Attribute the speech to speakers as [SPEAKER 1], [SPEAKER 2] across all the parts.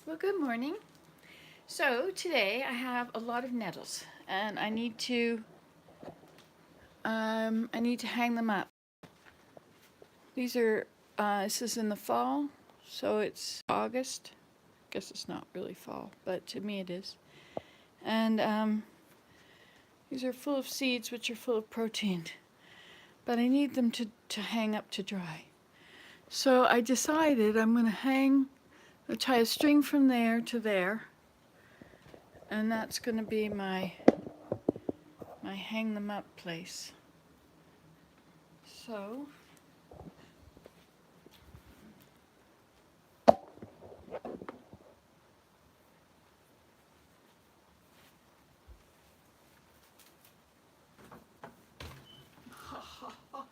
[SPEAKER 1] Well, good morning. So today I have a lot of nettles, and I need to hang them up. These are this is in the fall, so it's August. I guess it's not really fall, but to me it is. And these are full of seeds, which are full of protein. But I need them to hang up to dry. So I decided I'm going to tie a string from there to there, and that's going to be my hang them up place. So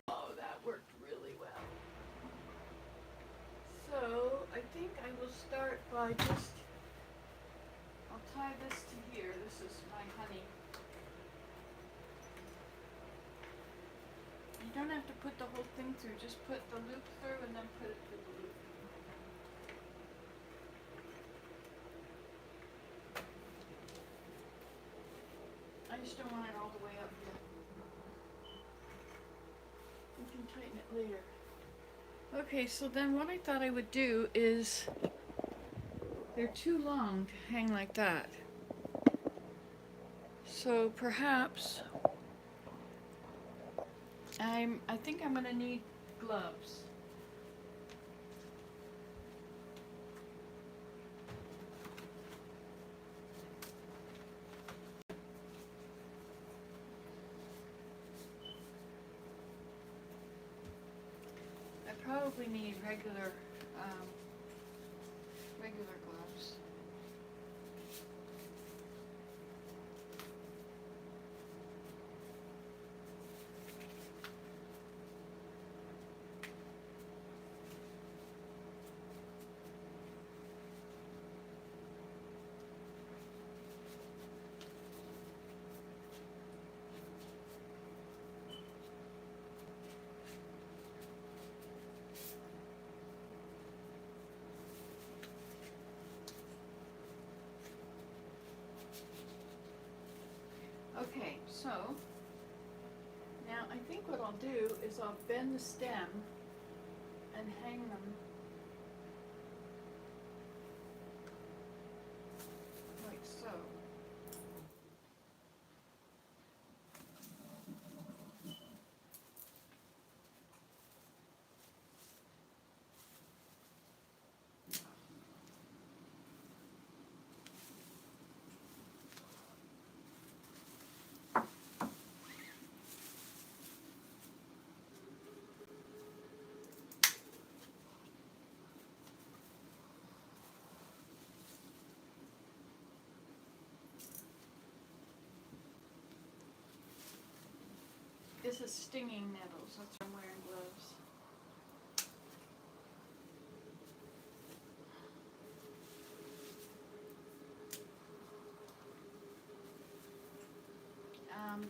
[SPEAKER 1] oh, that worked really well. So I think I will start by I'll tie this to here. This is my honey. You don't have to put the whole thing through, just put the loop through and then put it through the loop. I just don't want it all the way up here. You can tighten it later. Okay, so then what I thought I would do is, they're too long to hang like that. So perhaps I think I'm gonna need gloves. I probably need regular gloves. Okay, so now I think what I'll do is I'll bend the stem and hang them like so. This is stinging nettles, that's why I'm wearing gloves.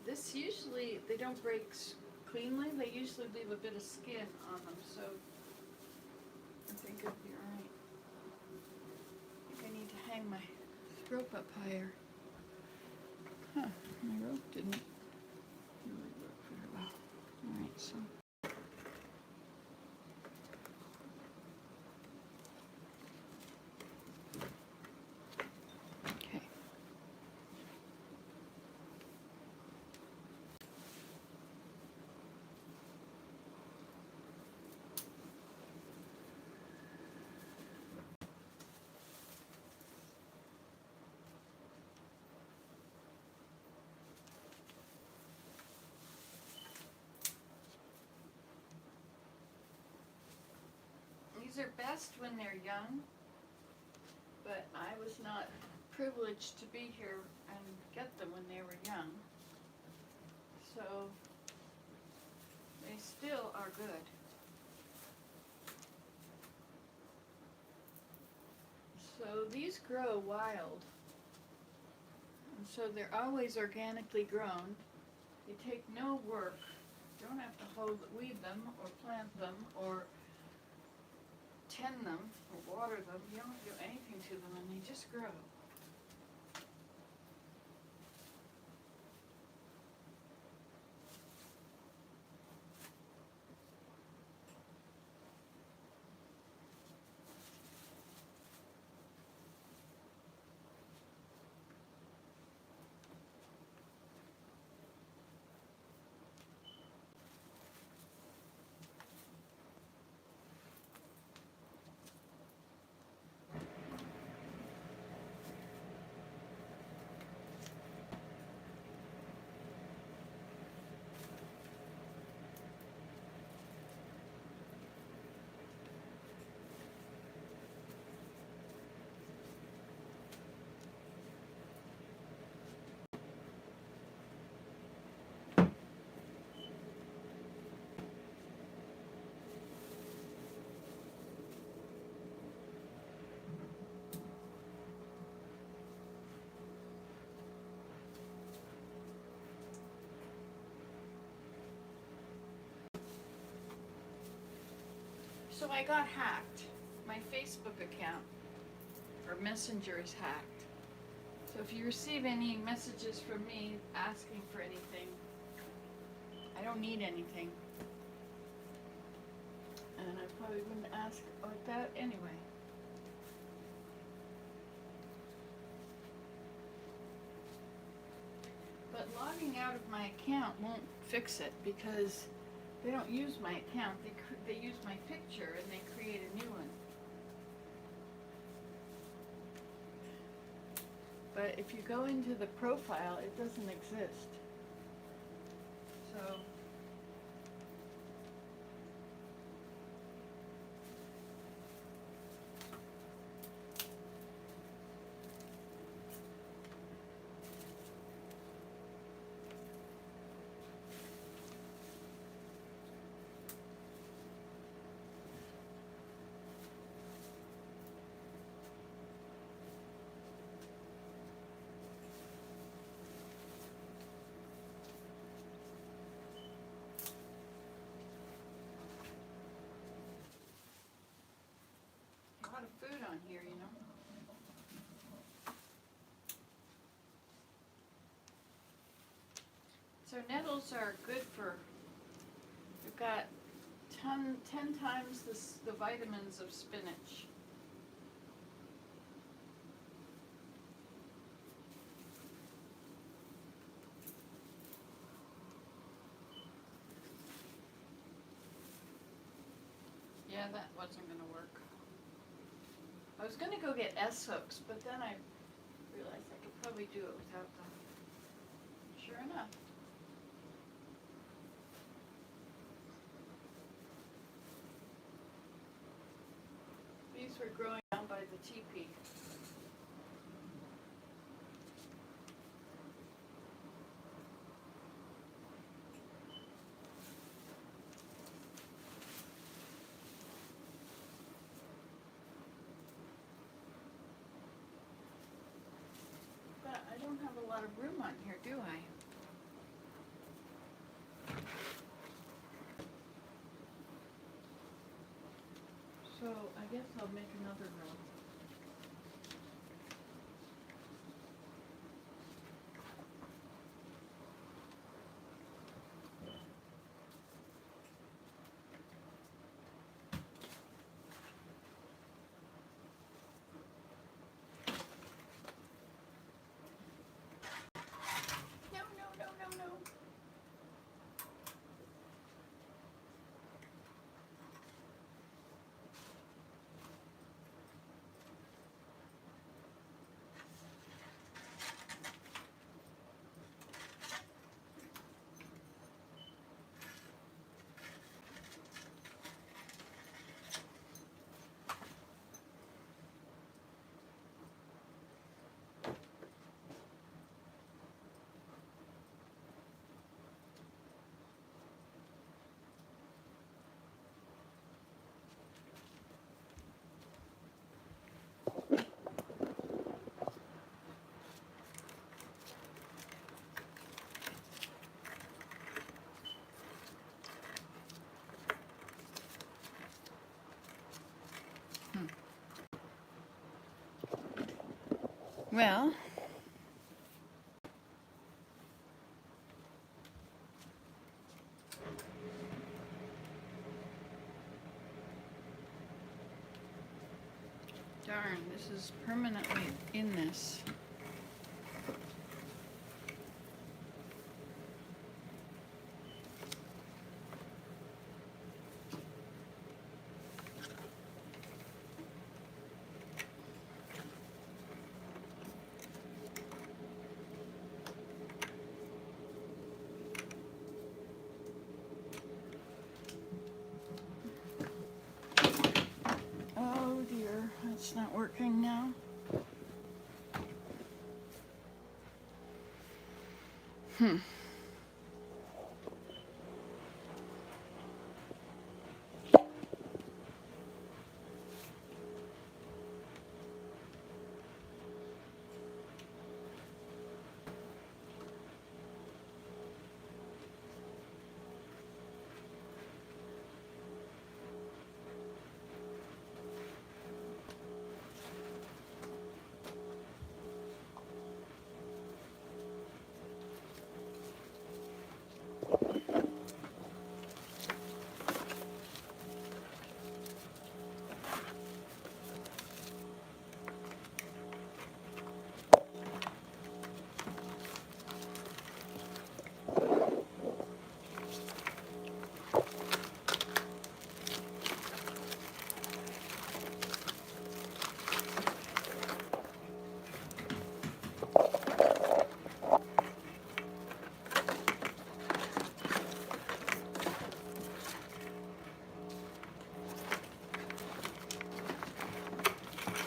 [SPEAKER 1] This usually, they don't break cleanly, they usually leave a bit of skin on them, so I think it'll be alright. I think I need to hang my rope up higher. Huh, my rope didn't really work very well. Alright, so. Okay. These are best when they're young, but I was not privileged to be here and get them when they were young. So they still are good. So these grow wild, and so they're always organically grown. They take no work. You don't have to weed them or plant them or tend them or water them. You don't have to do anything to them, and they grass grow. So I got hacked. My Facebook account or Messenger is hacked. So if you receive any messages from me asking for anything, I don't need anything. And I probably wouldn't ask like that anyway. But logging out of my account won't fix it because they don't use my account. They use my picture and they create a new one. But if you go into the profile, it doesn't exist. So a lot of food on here, you know. So nettles are good for, you've got 10 times the vitamins of spinach. Yeah, that wasn't going to work. I was going to go get S hooks, but then I realized I could probably do it without them. Sure enough. These were growing down by the teepee. But I don't have a lot of room on here, do I? So I guess I'll make another row. No, no, no, no, no. Well, darn, this is permanently in this. Oh dear, that's not working now.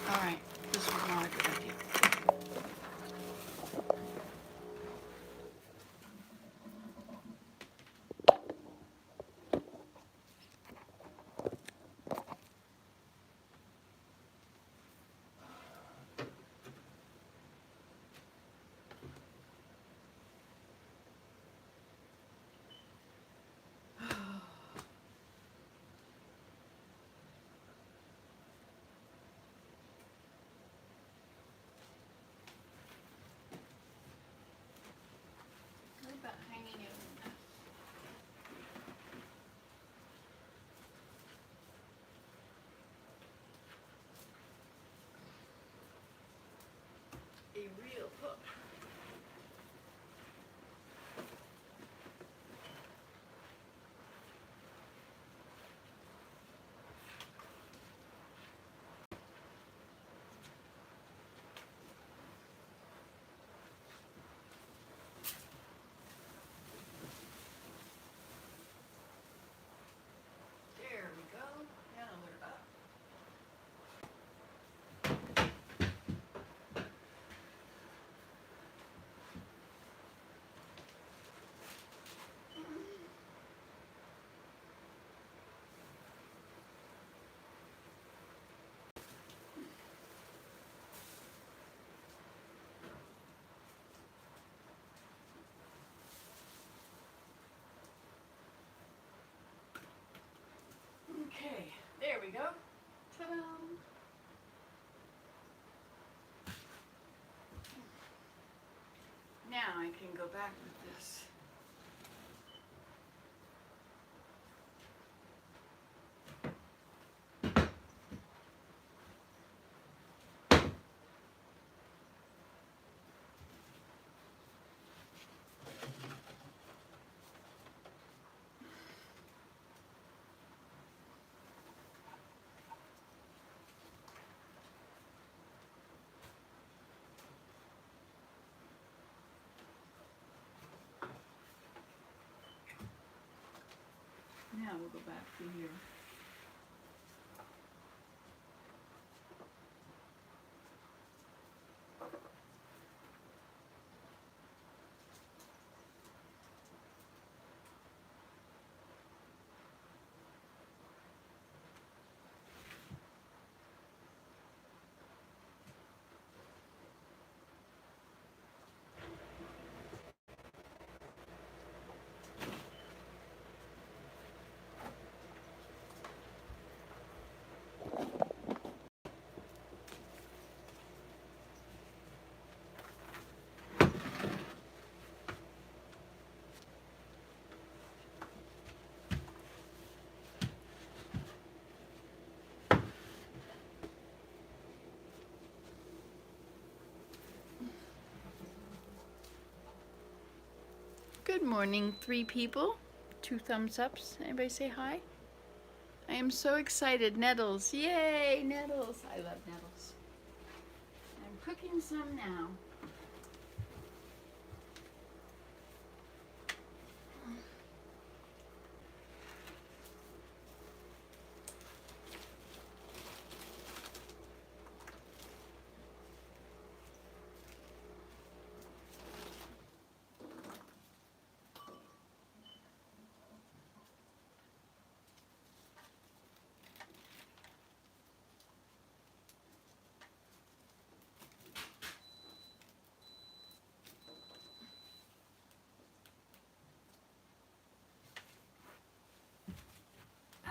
[SPEAKER 1] All right, this was not a good idea. What about hanging it in that? A real hook. There we go. Now we're up. Okay, there we go. Ta-da! Now I can go back with this. Now we'll go back to here. Good morning, 3 people. 2 thumbs ups. Anybody say hi? I am so excited. Nettles. Yay, nettles. I love nettles. I'm cooking some now.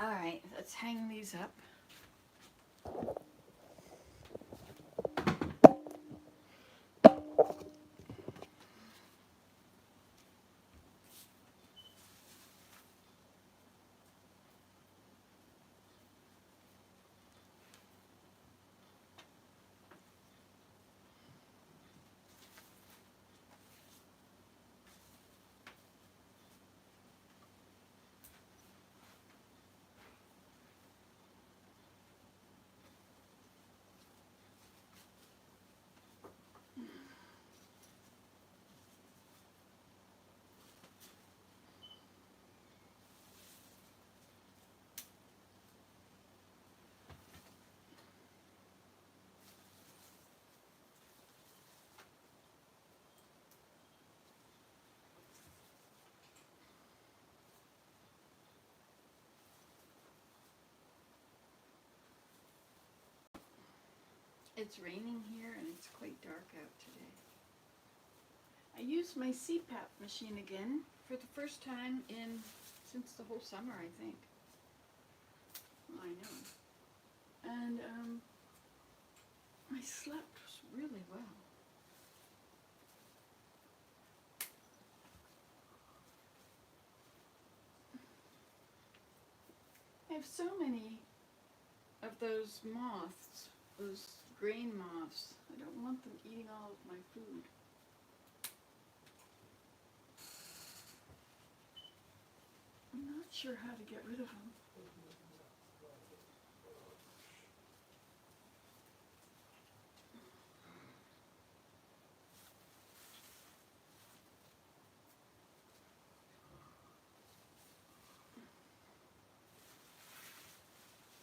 [SPEAKER 1] All right, let's hang these up. It's raining here and it's quite dark out today. I used my CPAP machine again for the first time since the whole summer, I think. I know. And I slept really well. I have so many of those moths, those grain moths. I don't want them eating all of my food. I'm not sure how to get rid of them.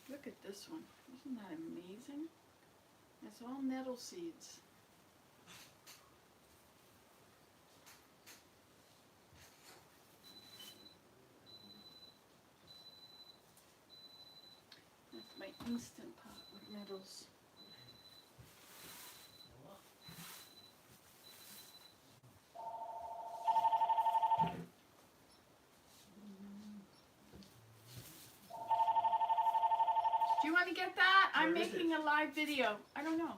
[SPEAKER 1] Look at this one. Isn't that amazing? It's all nettle seeds. That's my instant pot with nettles. Do you want to get that? I'm making a live video. I don't know.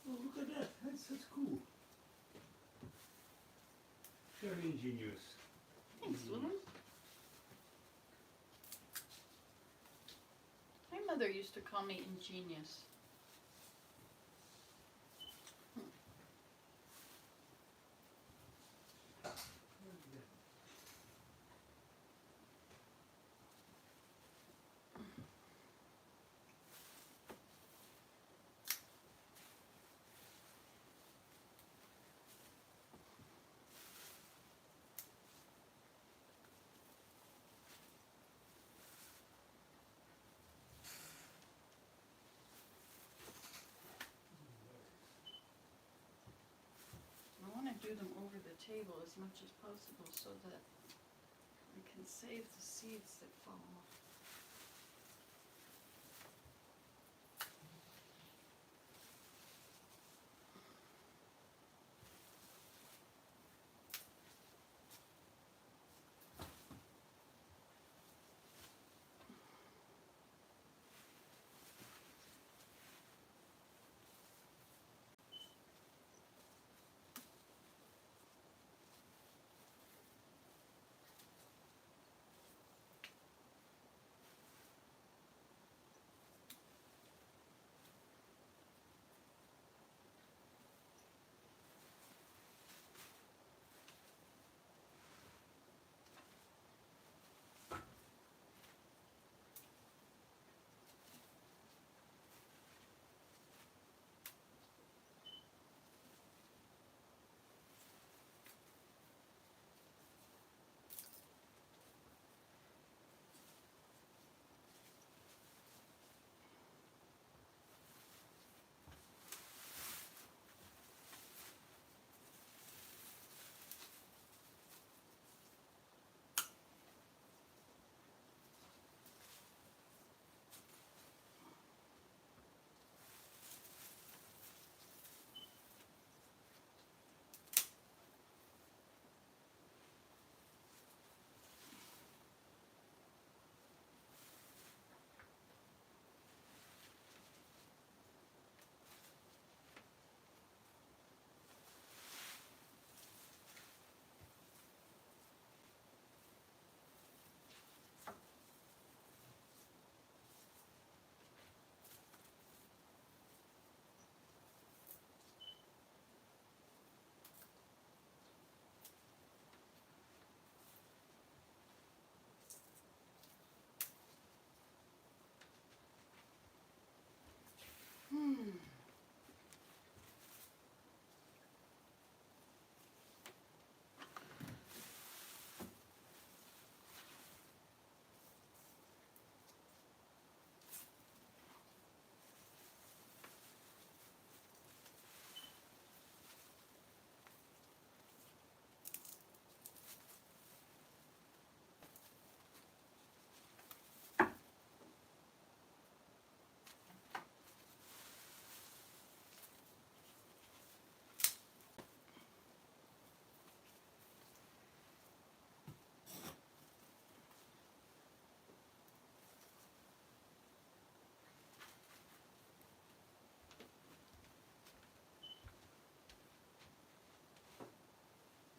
[SPEAKER 2] Oh, look at that. That's cool. Very ingenious.
[SPEAKER 1] Thanks, William. My mother used to call me ingenious. table as much as possible so that we can save the seeds that fall off.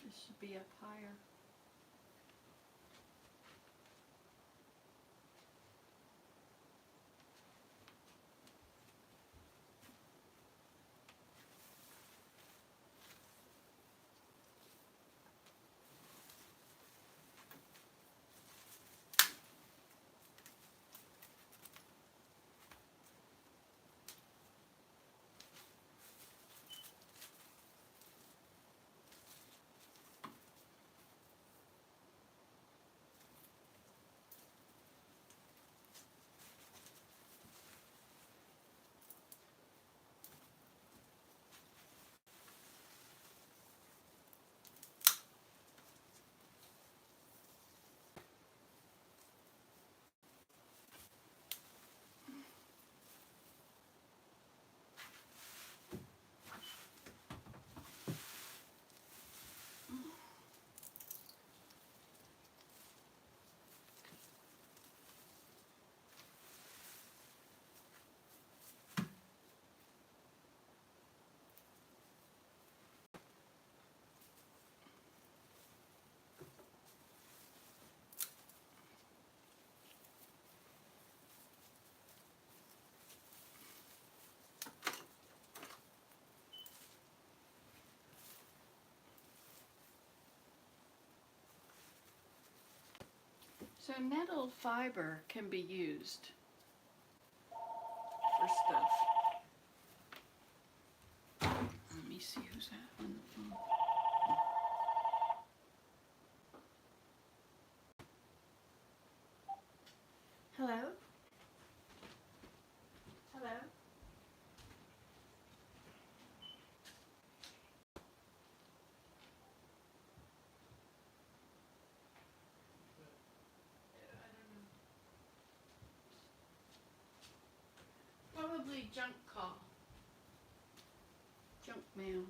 [SPEAKER 1] This should be up higher. So nettle fiber can be used for stuff. Let me see who's that on the phone. Hello? Hello? junk call. Junk mail.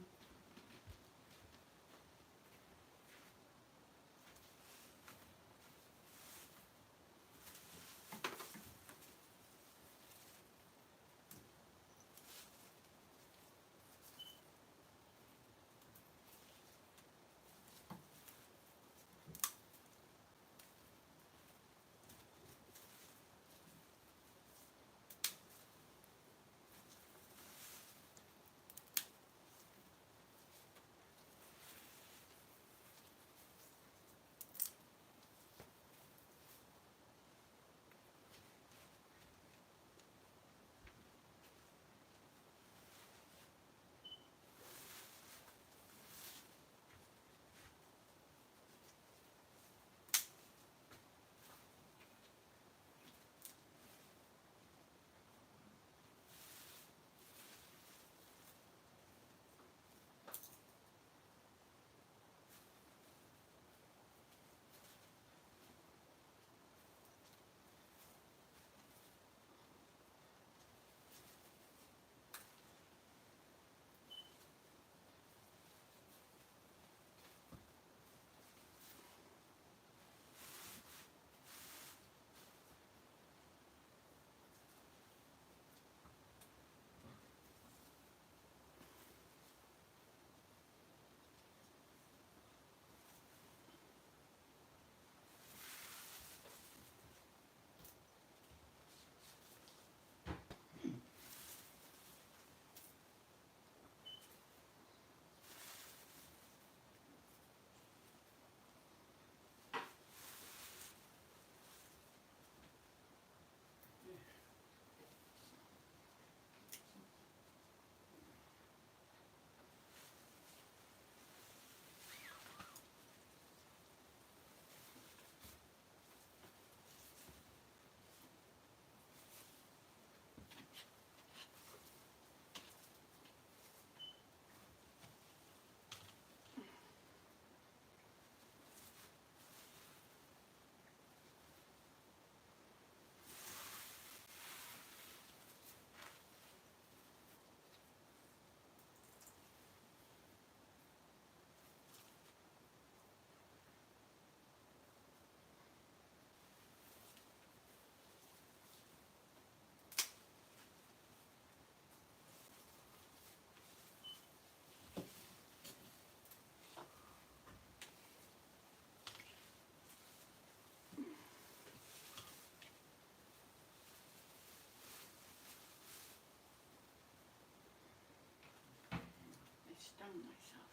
[SPEAKER 1] I stung myself.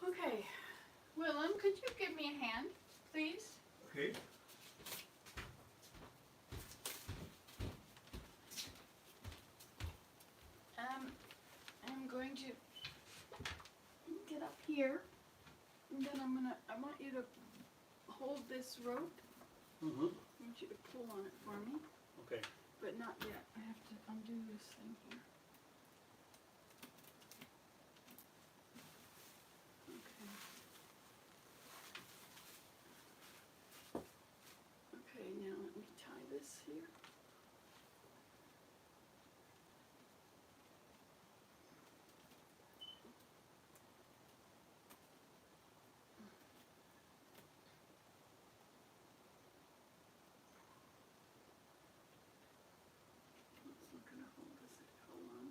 [SPEAKER 1] Okay, Willem, could you give me a hand, please?
[SPEAKER 2] Okay.
[SPEAKER 1] I'm going to get up here, and then I want you to hold this rope.
[SPEAKER 2] Mm-hmm.
[SPEAKER 1] I want you to pull on it for me,
[SPEAKER 2] Okay.
[SPEAKER 1] but not yet. I have to undo this thing here. Okay, now let me tie this here. It's not gonna hold, is it? Hold on.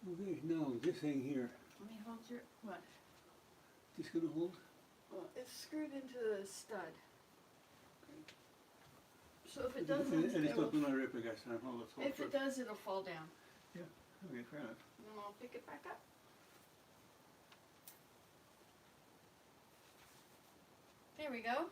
[SPEAKER 2] Okay, now this thing here,
[SPEAKER 1] Let me hold your, what?
[SPEAKER 2] just gonna hold?
[SPEAKER 1] Well, it's screwed into the stud. So if it
[SPEAKER 2] And
[SPEAKER 1] doesn't,
[SPEAKER 2] it's
[SPEAKER 1] it will,
[SPEAKER 2] not gonna rip, I guess, and hold it so
[SPEAKER 1] if it does, it'll fall down.
[SPEAKER 2] Yeah, okay, fair enough.
[SPEAKER 1] And then I'll pick it back up. There we go.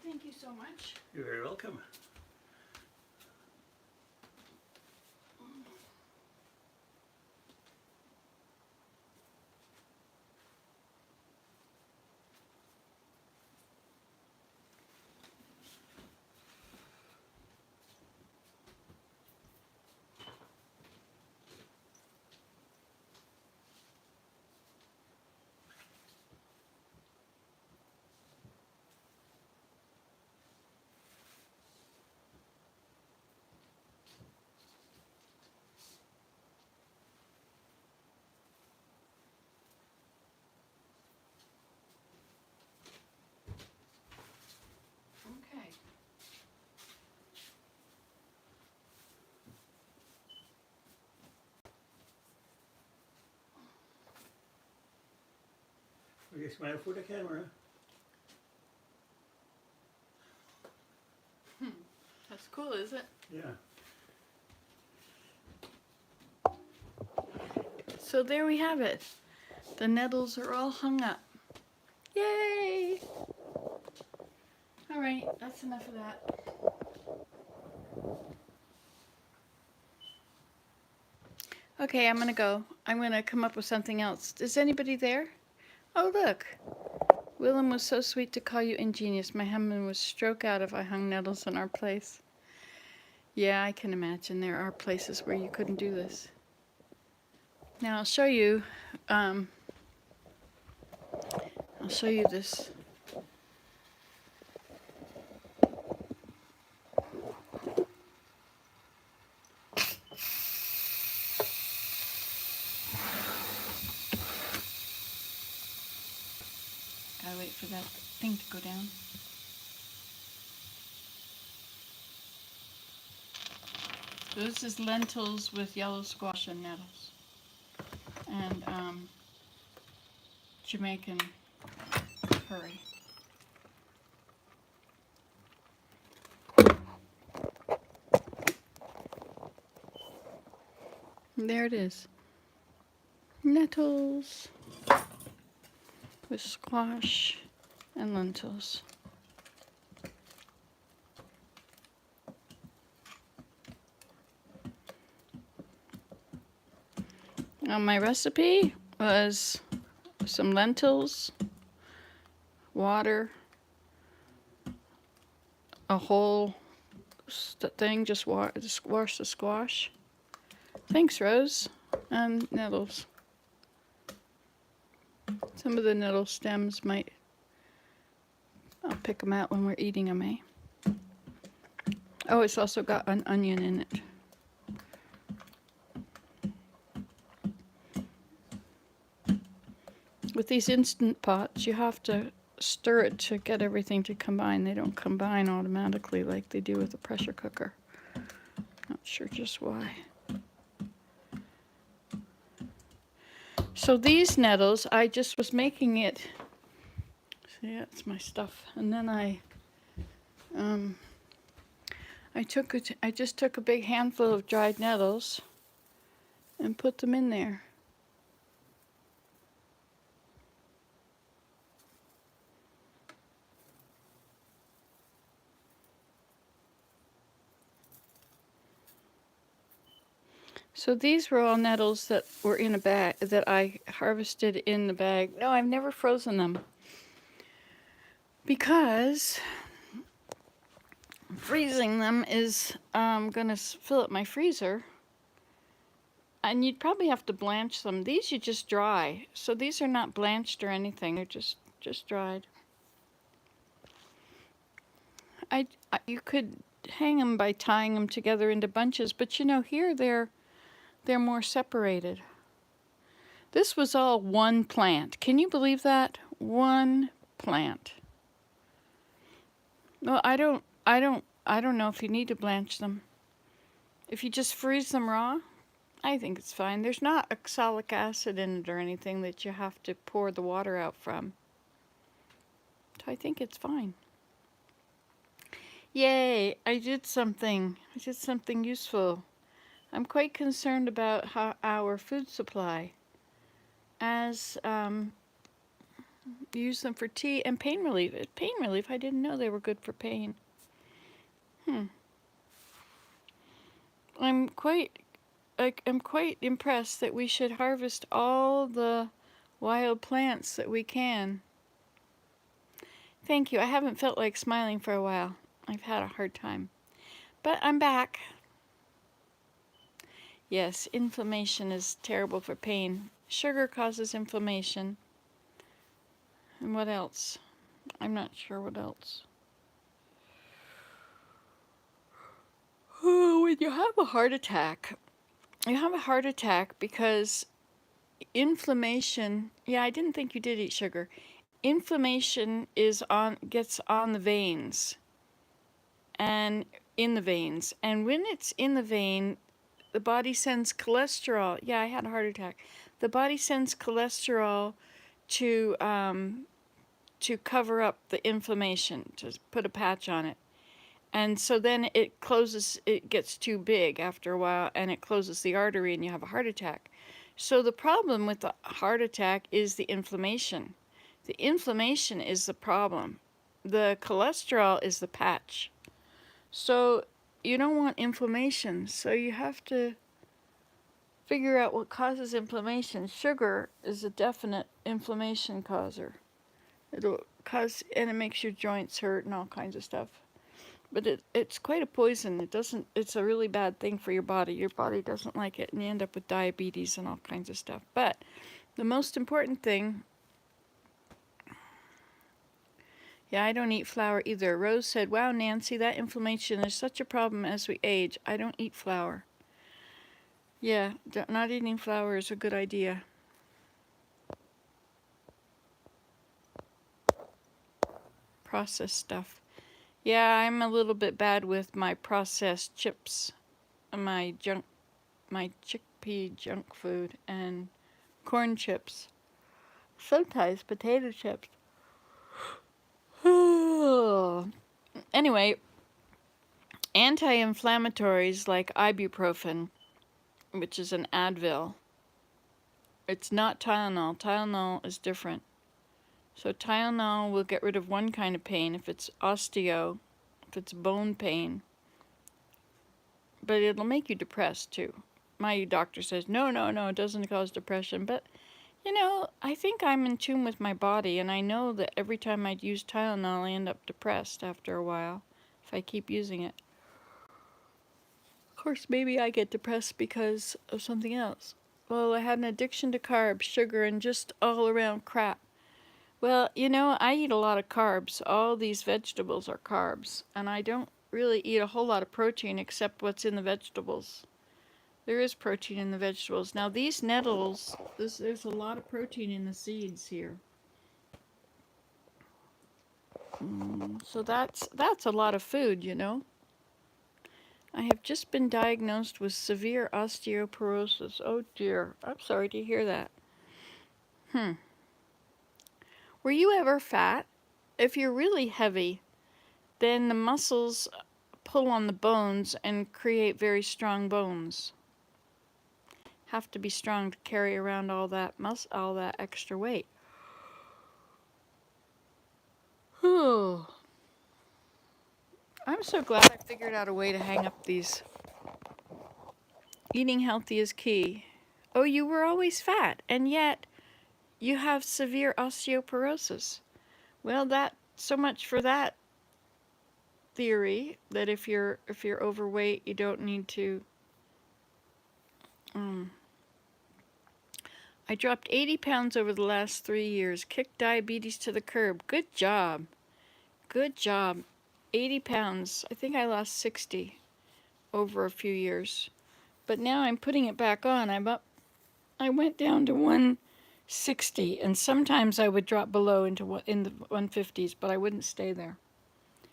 [SPEAKER 1] Thank you so much.
[SPEAKER 2] You're very welcome.
[SPEAKER 1] Okay.
[SPEAKER 2] Okay, smile for the camera.
[SPEAKER 1] That's cool, is it?
[SPEAKER 2] Yeah.
[SPEAKER 1] So there we have it. The nettles are all hung up. Yay! All right, that's enough of that. Okay, I'm gonna go. I'm gonna come up with something else. Is anybody there? Oh, look. Willem was so sweet to call you ingenious. My husband would stroke out if I hung nettles in our place. Yeah, I can imagine there are places where you couldn't do this. Now I'll show you this. Gotta wait for that thing to go down. So this is lentils with yellow squash and nettles. And Jamaican curry. There it is. Nettles with squash and lentils. Now my recipe was some lentils, water, a whole thing, just wash the squash. Thanks, Rose. And nettles. Some of the nettle stems I'll pick them out when we're eating them, eh? Oh, it's also got an onion in it. With these Instant Pots, you have to stir it to get everything to combine. They don't combine automatically like they do with a pressure cooker. Not sure just why. So these nettles, I just was making it. See, that's my stuff. And then I just took a big handful of dried nettles and put them in there. So these were all nettles that were in a bag that I harvested in the bag. No, I've never frozen them because freezing them is gonna fill up my freezer, and you'd probably have to blanch them. These you just dry, so these are not blanched or anything. They're just dried. You could hang them by tying them together into bunches, but you know here they're more separated. This was all one plant. Can you believe that? one plant. No, I don't know if you need to blanch them. If you just freeze them raw, I think it's fine. There's not oxalic acid in it or anything that you have to pour the water out from. So I think it's fine. Yay, I did something. I did something useful. I'm quite concerned about our food supply, as use them for tea and pain relief. Pain relief, I didn't know they were good for pain. I'm quite I'm quite impressed that we should harvest all the wild plants that we can. Thank you. I haven't felt like smiling for a while. I've had a hard time. But I'm back. Yes, inflammation is terrible for pain. Sugar causes inflammation. And what else? I'm not sure what else. Oh, when you have a heart attack, you have a heart attack because inflammation. Yeah, I didn't think you did eat sugar. Inflammation gets on the veins and in the veins. And when it's in the vein, the body sends cholesterol. Yeah, I had a heart attack. The body sends cholesterol to cover up the inflammation, to put a patch on it. And so then it gets too big after a while, and it closes the artery, and you have a heart attack. So the problem with the heart attack is the inflammation. The inflammation is the problem. The cholesterol is the patch. So you don't want inflammation, so you have to figure out what causes inflammation. Sugar is a definite inflammation causer. It'll cause, and it makes your joints hurt and all kinds of stuff. But it's quite a poison. It's a really bad thing for your body. Your body doesn't like it, and you end up with diabetes and all kinds of stuff. But the most important thing, yeah, I don't eat flour either. Rose said, wow, Nancy, that inflammation is such a problem as we age. I don't eat flour. Yeah, not eating flour is a good idea. Processed stuff. Yeah, I'm a little bit bad with my processed chips, my chickpea junk food, and corn chips. Sometimes potato chips. Anyway, anti-inflammatories like ibuprofen, which is an Advil. It's not Tylenol. Tylenol is different. So Tylenol will get rid of one kind of pain if it's osteo, if it's bone pain. But it'll make you depressed too. My doctor says, no, it doesn't cause depression. But, I think I'm in tune with my body, and I know that every time I use Tylenol, I end up depressed after a while if I keep using it. Of course, maybe I get depressed because of something else. Well, I had an addiction to carbs, sugar, and just all around crap. Well, I eat a lot of carbs. All these vegetables are carbs, and I don't really eat a whole lot of protein except what's in the vegetables. There is protein in the vegetables. Now these nettles, there's a lot of protein in the seeds here. So that's a lot of food, I have just been diagnosed with severe osteoporosis. Oh dear, I'm sorry to hear that. Were you ever fat? If you're really heavy, then the muscles pull on the bones and create very strong bones. Have to be strong to carry around all that extra weight. I'm so glad I figured out a way to hang up these. Eating healthy is key. Oh, you were always fat, and yet you have severe osteoporosis. Well, that so much for that theory that if you're overweight, you don't need to. I dropped 80 pounds over the last 3 years. Kicked diabetes to the curb. Good job. Good job. 80 pounds. I think I lost 60 over a few years. But now I'm putting it back on. I went down to 60, and sometimes I would drop below in the 150s, but I wouldn't stay there.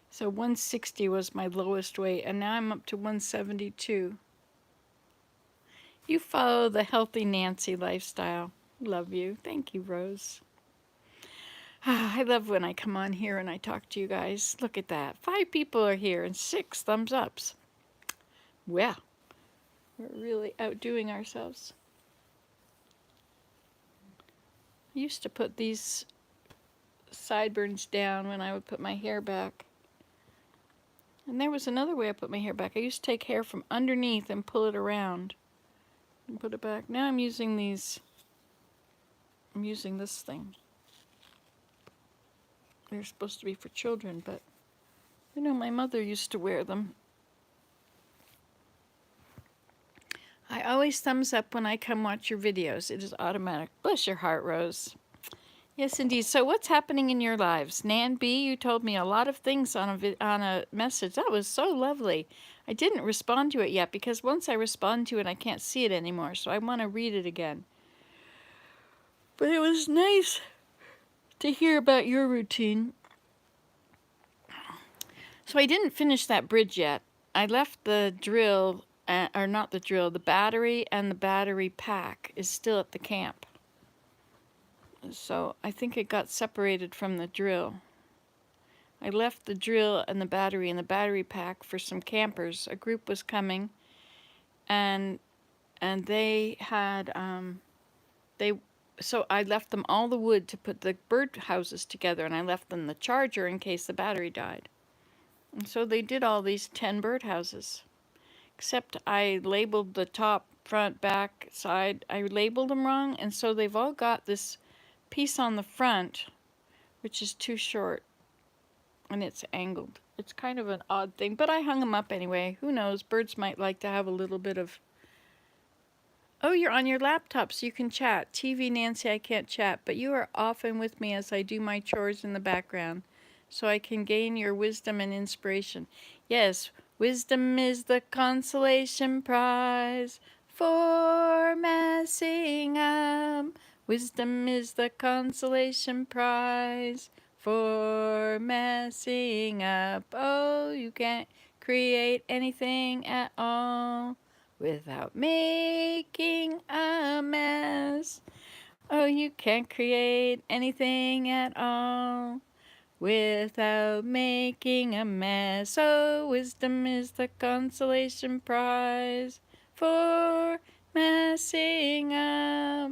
[SPEAKER 1] So 160 was my lowest weight, and now I'm up to 172. You follow the healthy Nancy lifestyle. Love you. Thank you, Rose. I love when I come on here and I talk to you guys. Look at that. 5 people are here and 6 thumbs ups. Well, we're really outdoing ourselves. I used to put these sideburns down when I would put my hair back. And there was another way I put my hair back. I used to take hair from underneath and pull it around and put it back. Now I'm using this thing. They're supposed to be for children, but you know, my mother used to wear them. I always thumbs up when I come watch your videos. It is automatic. Bless your heart, Rose. Yes, indeed. So what's happening in your lives? Nan B, you told me a lot of things on a message. That was so lovely. I didn't respond to it yet because once I respond to it, I can't see it anymore. So I want to read it again. But it was nice to hear about your routine. So I didn't finish that bridge yet. I left the drill, or not the drill, the battery and the battery pack is still at the camp. So I think it got separated from the drill. I left the drill and the battery pack for some campers. A group was coming, and they had so I left them all the wood to put the bird houses together, and I left them the charger in case the battery died. And so they did all these 10 birdhouses. Except I labeled the top, front, back, side. I labeled them wrong, and so they've all got this piece on the front, which is too short, and it's angled. It's kind of an odd thing, but I hung them up anyway. Who knows? Birds might like to have a little bit of... Oh, you're on your laptop, so you can chat. TV Nancy, I can't chat, but you are often with me as I do my chores in the background, so I can gain your wisdom and inspiration. Yes, wisdom is the consolation prize for messing up. Wisdom is the consolation prize for messing up. Oh, you can't create anything at all without making a mess. Oh, you can't create anything at all without making a mess. Oh, wisdom is the consolation prize for messing up.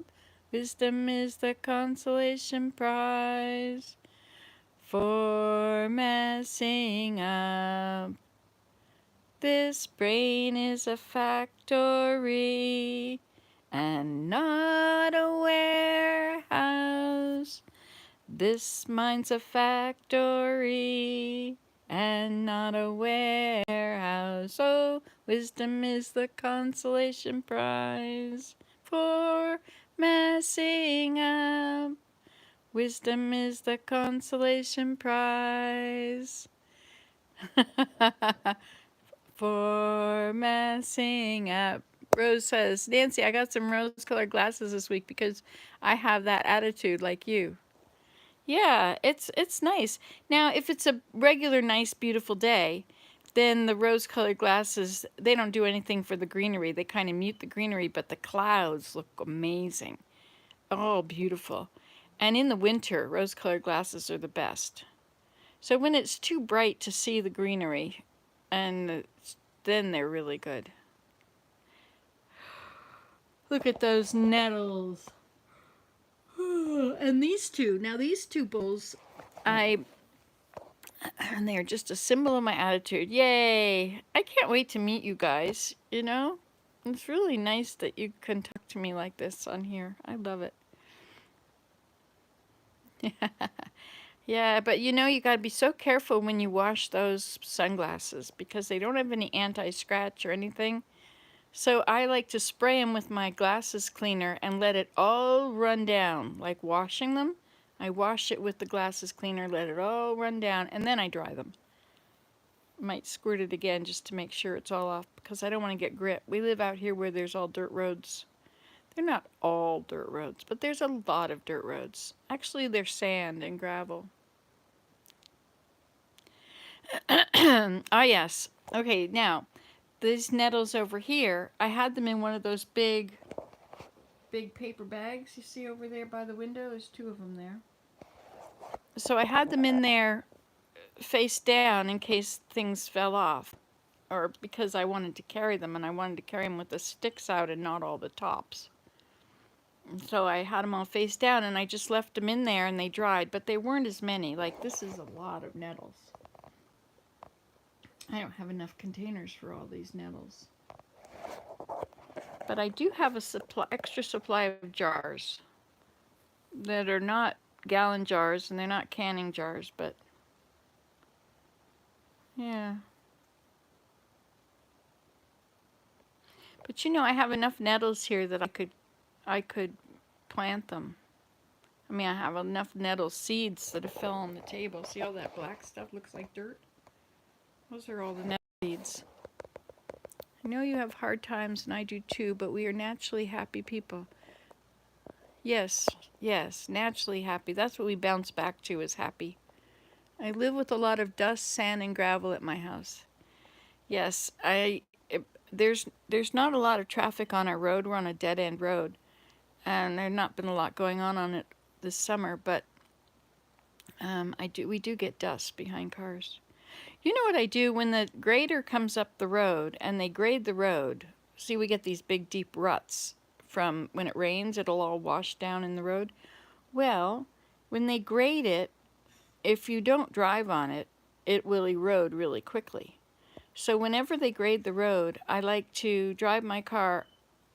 [SPEAKER 1] Wisdom is the consolation prize for messing up. This brain is a factory and not a warehouse. This mind's a factory and not a warehouse. Oh, wisdom is the consolation prize for messing up. Wisdom is the consolation prize for messing up. Rose says, Nancy, I got some rose-colored glasses this week because I have that attitude like you. Yeah, it's nice. Now, if it's a regular, nice, beautiful day, then the rose-colored glasses, they don't do anything for the greenery. They kind of mute the greenery, but the clouds look amazing. Oh, beautiful. And in the winter, rose-colored glasses are the best. So when it's too bright to see the greenery, and then they're really good. Look at those nettles. And these two bowls, and they're just a symbol of my attitude. Yay! I can't wait to meet you guys, you know? It's really nice that you can talk to me like this on here. I love it. Yeah, but you know, you gotta be so careful when you wash those sunglasses because they don't have any anti-scratch or anything. So I like to spray them with my glasses cleaner and let it all run down, like washing them. I wash it with the glasses cleaner, let it all run down, and then I dry them. I might squirt it again just to make sure it's all off because I don't want to get grit. We live out here where there's all dirt roads. They're not all dirt roads, but there's a lot of dirt roads. Actually, they're sand and gravel. Ah, yes. Okay, now, these nettles over here, I had them in one of those big paper bags you see over there by the window. There's two of them there. So I had them in there face down in case things fell off, or because I wanted to carry them, and I wanted to carry them with the sticks out and not all the tops. And so I had them all face down, and I just left them in there, and they dried, but they weren't as many. Like, this is a lot of nettles. I don't have enough containers for all these nettles. But I do have a extra supply of jars that are not gallon jars, and they're not canning jars, but yeah. But you know, I have enough nettles here that I could plant them. I mean, I have enough nettle seeds that have fell on the table. See all that black stuff looks like dirt? Those are all the nettle seeds. I know you have hard times, and I do too, but we are naturally happy people. Yes, yes, naturally happy. That's what we bounce back to, is happy. I live with a lot of dust, sand, and gravel at my house. Yes, there's not a lot of traffic on our road. We're on a dead-end road, and there's not been a lot going on it this summer, but we do get dust behind cars. You know what I do when the grader comes up the road and they grade the road? See, we get these big deep ruts from when it rains, it'll all wash down in the road. Well, when they grade it, if you don't drive on it, it will erode really quickly. So whenever they grade the road, I like to drive my car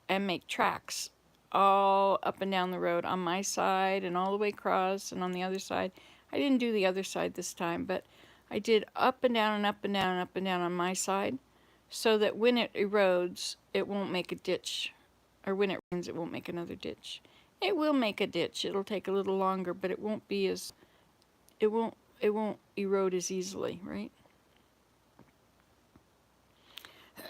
[SPEAKER 1] and make tracks all up and down the road on my side and all the way across and on the other side. I didn't do the other side this time, but I did up and down and up and down and up and down on my side, so that when it erodes, it won't make a ditch, or when it rains, it won't make another ditch. It will make a ditch. It'll take a little longer, but it won't erode as easily, right?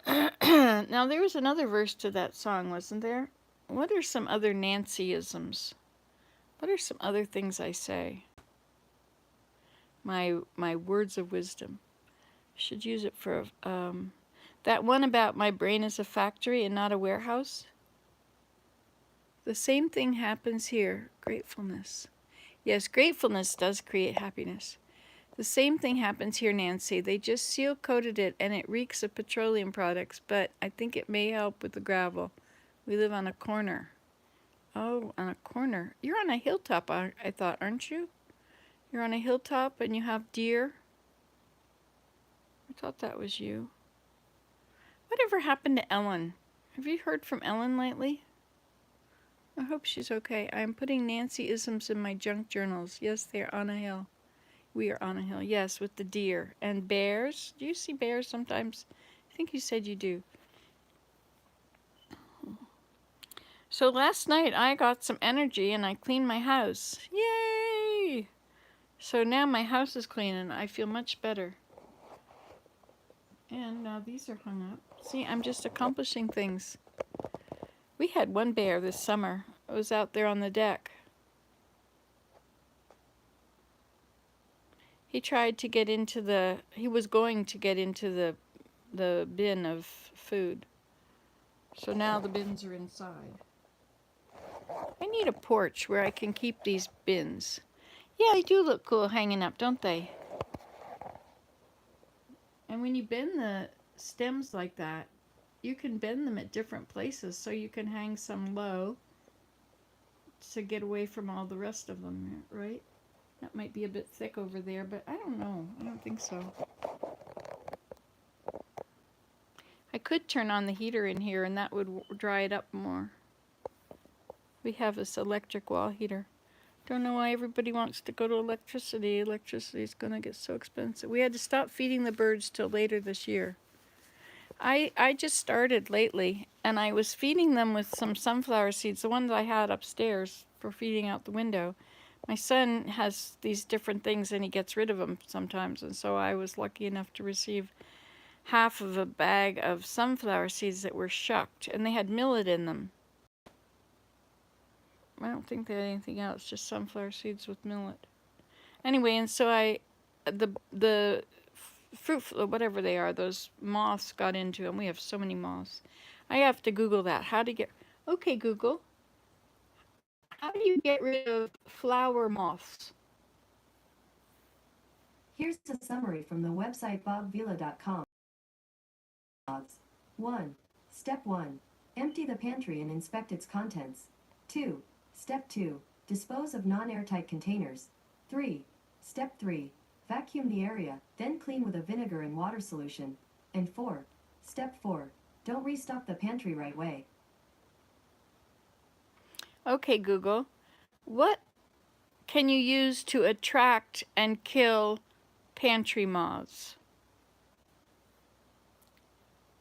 [SPEAKER 1] Now, there was another verse to that song, wasn't there? What are some other Nancyisms? What are some other things I say? My words of wisdom. Should use it for that one about my brain is a factory and not a warehouse. The same thing happens here. Gratefulness. Yes, gratefulness does create happiness. The same thing happens here, Nancy. They just seal coated it and it reeks of petroleum products, but I think it may help with the gravel. We live on a corner. Oh, on a corner. You're on a hilltop, I thought, aren't you? You're on a hilltop and you have deer. I thought that was you. Whatever happened to Ellen? Have you heard from Ellen lately? I hope she's okay. I am putting Nancy-isms in my junk journals. Yes, they are on a hill. We are on a hill. Yes, with the deer. And bears. Do you see bears sometimes? I think you said you do. So last night I got some energy and I cleaned my house. Yay! So now my house is clean and I feel much better. And now these are hung up. See, I'm just accomplishing things. We had one bear this summer. It was out there on the deck. He tried to get into he was going to get into the bin of food. So now the bins are inside. I need a porch where I can keep these bins. Yeah, they do look cool hanging up, don't they? And when you bend the stems like that, you can bend them at different places, so you can hang some low to get away from all the rest of them, right? That might be a bit thick over there, but I don't know. I don't think so. I could turn on the heater in here and that would dry it up more. We have this electric wall heater. Don't know why everybody wants to go to electricity. Electricity is going to get so expensive. We had to stop feeding the birds till later this year. I just started lately, and I was feeding them with some sunflower seeds, the ones I had upstairs for feeding out the window. My son has these different things, and he gets rid of them sometimes, and so I was lucky enough to receive half of a bag of sunflower seeds that were shucked, and they had millet in them. I don't think they had anything else, just sunflower seeds with millet. Anyway, and so the fruit, whatever they are, those moths got into them. We have so many moths. I have to Google that. How to get, okay, Google, how do you get rid of flower moths?
[SPEAKER 3] Here's a summary from the website bobvila.com. 1. Step 1. Empty the pantry and inspect its contents. 2. Step 2. Dispose of non-airtight containers. 3. Step 3. Vacuum the area, then clean with a vinegar and water solution. And 4. Step 4. Don't restock the pantry right away.
[SPEAKER 1] Okay, Google, what can you use to attract and kill pantry moths?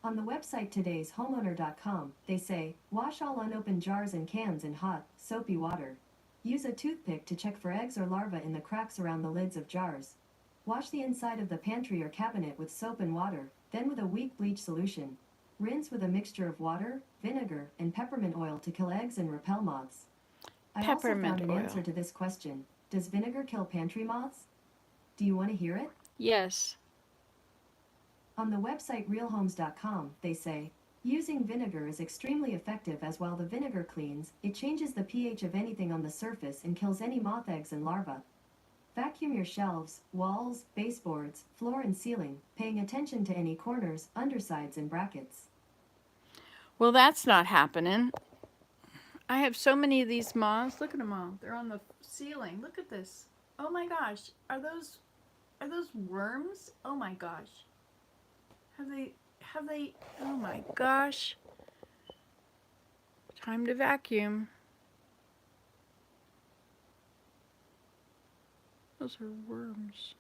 [SPEAKER 3] On the website todayshomeowner.com, they say, wash all unopened jars and cans in hot, soapy water. Use a toothpick to check for eggs or larvae in the cracks around the lids of jars. Wash the inside of the pantry or cabinet with soap and water, then with a weak bleach solution. Rinse with a mixture of water, vinegar, and peppermint oil to kill eggs and repel moths. I also found an answer to this question. Does vinegar kill pantry moths? Do you want to hear it?
[SPEAKER 1] Yes.
[SPEAKER 3] On the website realhomes.com, they say, using vinegar is extremely effective as while the vinegar cleans, it changes the pH of anything on the surface and kills any moth eggs and larvae. Vacuum your shelves, walls, baseboards, floor and ceiling, paying attention to any corners, undersides, and brackets.
[SPEAKER 1] Well, that's not happening. I have so many of these moths. Look at them all. They're on the ceiling. Look at this. Oh my gosh. Are those worms? Oh my gosh. Have they, oh my gosh. Time to vacuum. Those are worms.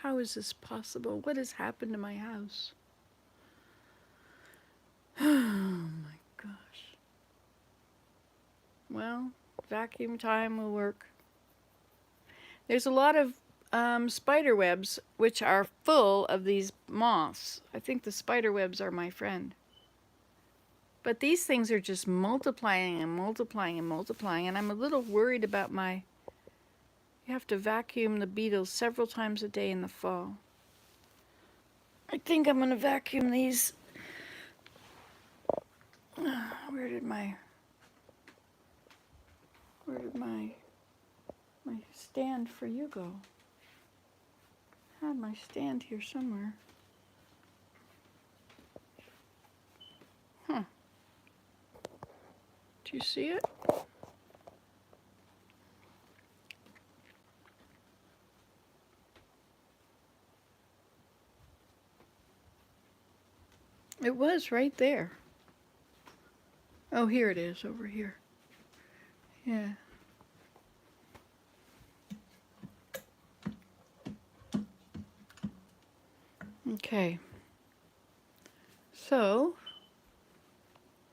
[SPEAKER 1] How is this possible? What has happened to my house? Oh my gosh. Well, vacuum time will work. There's a lot of spider webs which are full of these moths. I think the spider webs are my friend. But these things are just multiplying and multiplying and multiplying, and I'm a little worried about my... You have to vacuum the beetles several times a day in the fall. I think I'm going to vacuum these. Where did my stand for you go? I had my stand here somewhere. Huh. Do you see it? It was right there. Oh, here it is, over here. Yeah. Okay. So,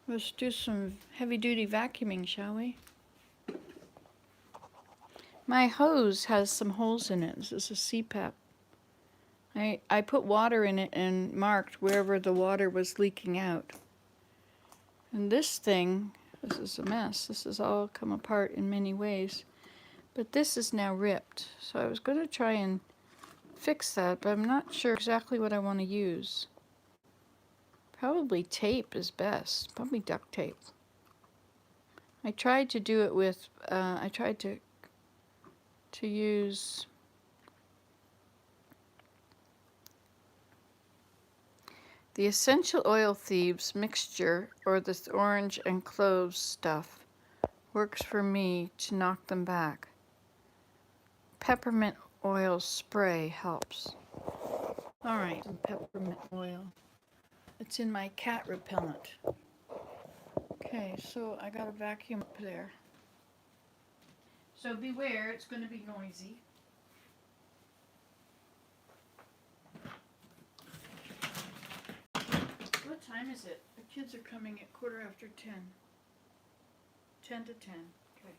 [SPEAKER 1] let's do some heavy-duty vacuuming, shall we? My hose has some holes in it. This is a CPAP. I put water in it and marked wherever the water was leaking out. And this thing, this is a mess. This has all come apart in many ways. But this is now ripped. So I was going to try and fix that, but I'm not sure exactly what I want to use. Probably tape is best. Probably duct tape. I tried to do it with, I tried to use the essential oil thieves mixture, or this orange and cloves stuff, works for me to knock them back. Peppermint oil spray helps. All right, some peppermint oil. It's in my cat repellent. Okay, so I got a vacuum up there. So beware, it's going to be noisy. What time is it? The kids are coming at 10:15. 10 to 10. Okay.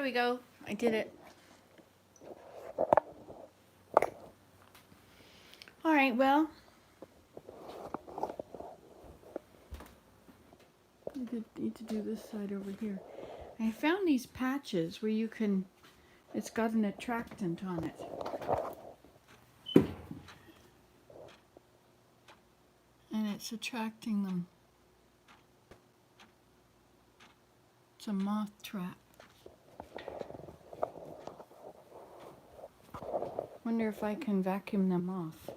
[SPEAKER 1] There we go. I did it. All right, well, I need to do this side over here. I found these patches where you can, it's got an attractant on it. And it's attracting them. It's a moth trap. Wonder if I can vacuum them off.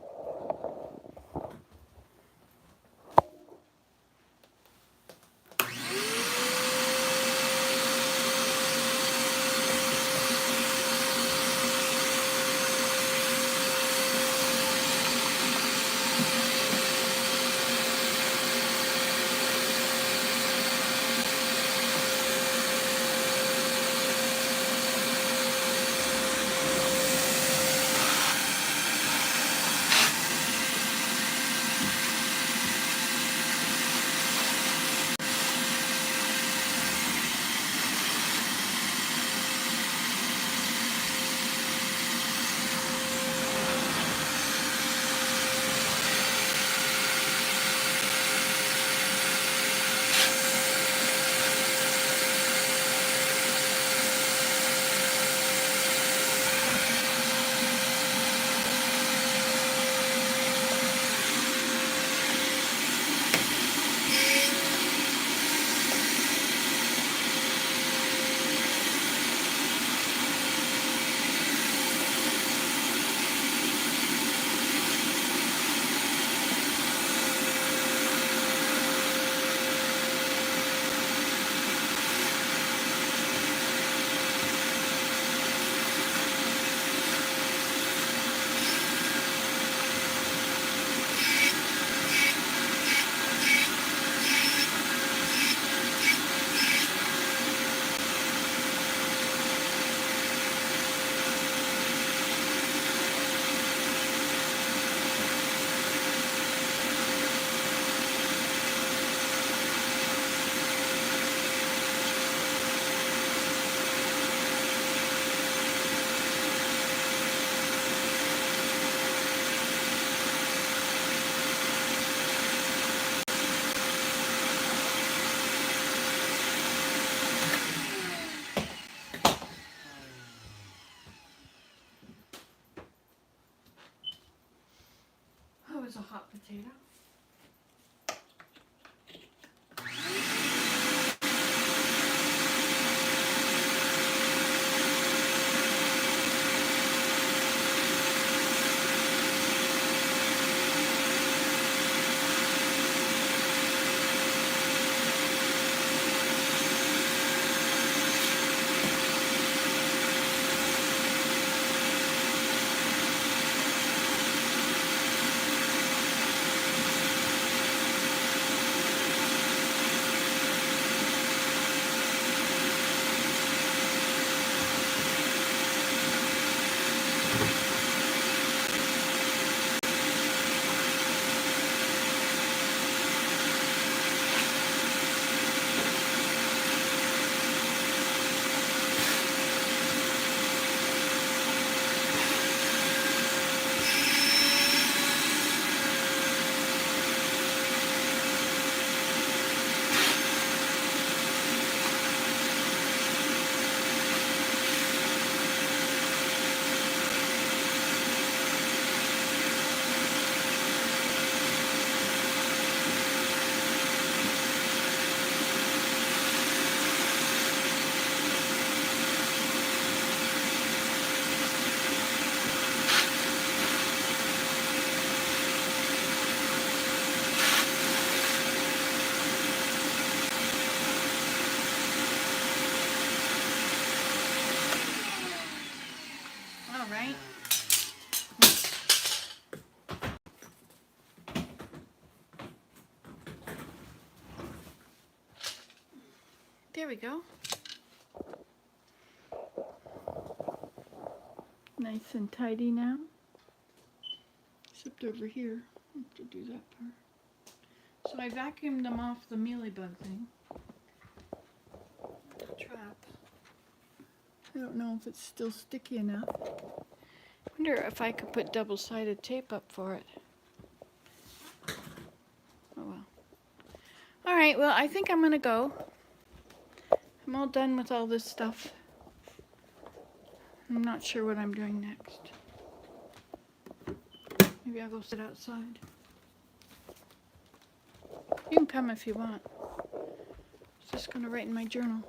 [SPEAKER 1] Oh, it was a hot potato. All right. There we go. Nice and tidy now. Except over here. I have to do that part. So I vacuumed them off the mealybug thing. Trap. don't know if it's still sticky enough. I wonder if I could put double-sided tape up for it. Oh well. All right, well, I think I'm gonna go. I'm all done with all this stuff. I'm not sure what I'm doing next. Maybe I'll go sit outside. You can come if you want. I'm just gonna write in my journal.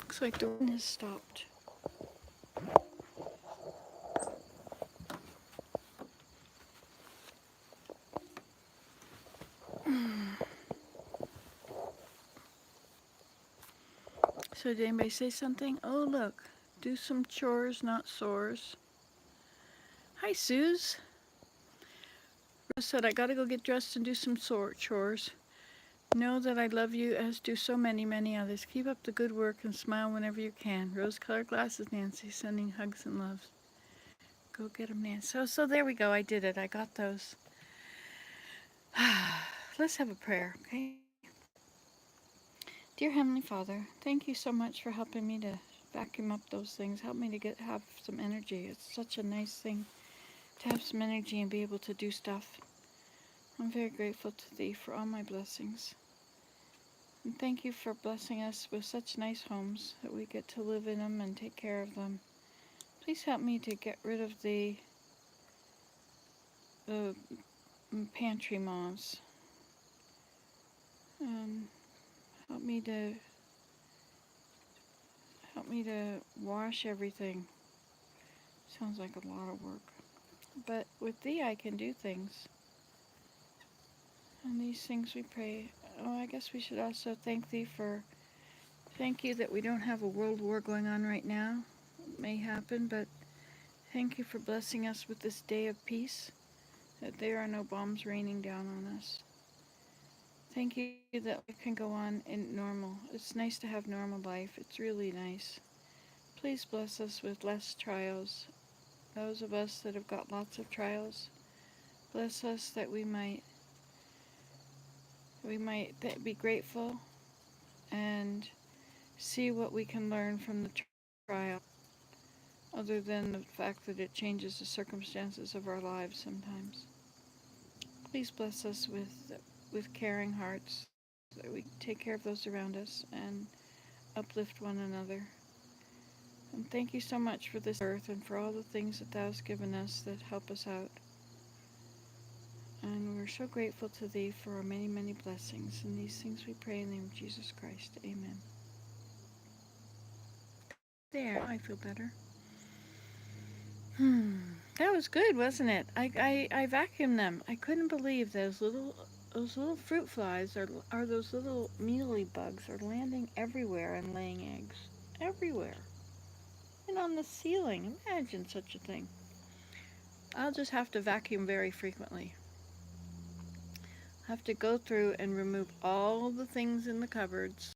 [SPEAKER 1] Looks like the rain has stopped. So did anybody say something? Oh look, do some chores, not sores. Hi Suze. Rose said I gotta go get dressed and do some chores. Know that I love you as do so many, many others. Keep up the good work and smile whenever you can. Rose-colored glasses, Nancy, sending hugs and loves. Go get them, Nancy. So there we go. I did it. I got those. Let's have a prayer, okay? Dear Heavenly Father, thank you so much for helping me to vacuum up those things. Help me to have some energy. It's such a nice thing to have some energy and be able to do stuff. I'm very grateful to Thee for all my blessings. And thank you for blessing us with such nice homes that we get to live in them and take care of them. Please help me to get rid of the pantry moths. Help me to wash everything. Sounds like a lot of work. But with Thee I can do things. And these things we pray. Oh, I guess we should also thank you that we don't have a world war going on right now. It may happen, but thank you for blessing us with this day of peace, that there are no bombs raining down on us. Thank you that we can go on in normal. It's nice to have normal life. It's really nice. Please bless us with less trials. Those of us that have got lots of trials, bless us that we might be grateful and see what we can learn from the trial, other than the fact that it changes the circumstances of our lives sometimes. Please bless us with caring hearts, that we take care of those around us and uplift one another. And thank you so much for this earth and for all the things that Thou hast given us that help us out. And we're so grateful to Thee for our many, many blessings. And these things we pray in the name of Jesus Christ. Amen. There, I feel better. That was good, wasn't it? I vacuumed them. I couldn't believe those little fruit flies are those little mealy bugs are landing everywhere and laying eggs. Everywhere. And on the ceiling. Imagine such a thing. I'll just have to vacuum very frequently. I have to go through and remove all the things in the cupboards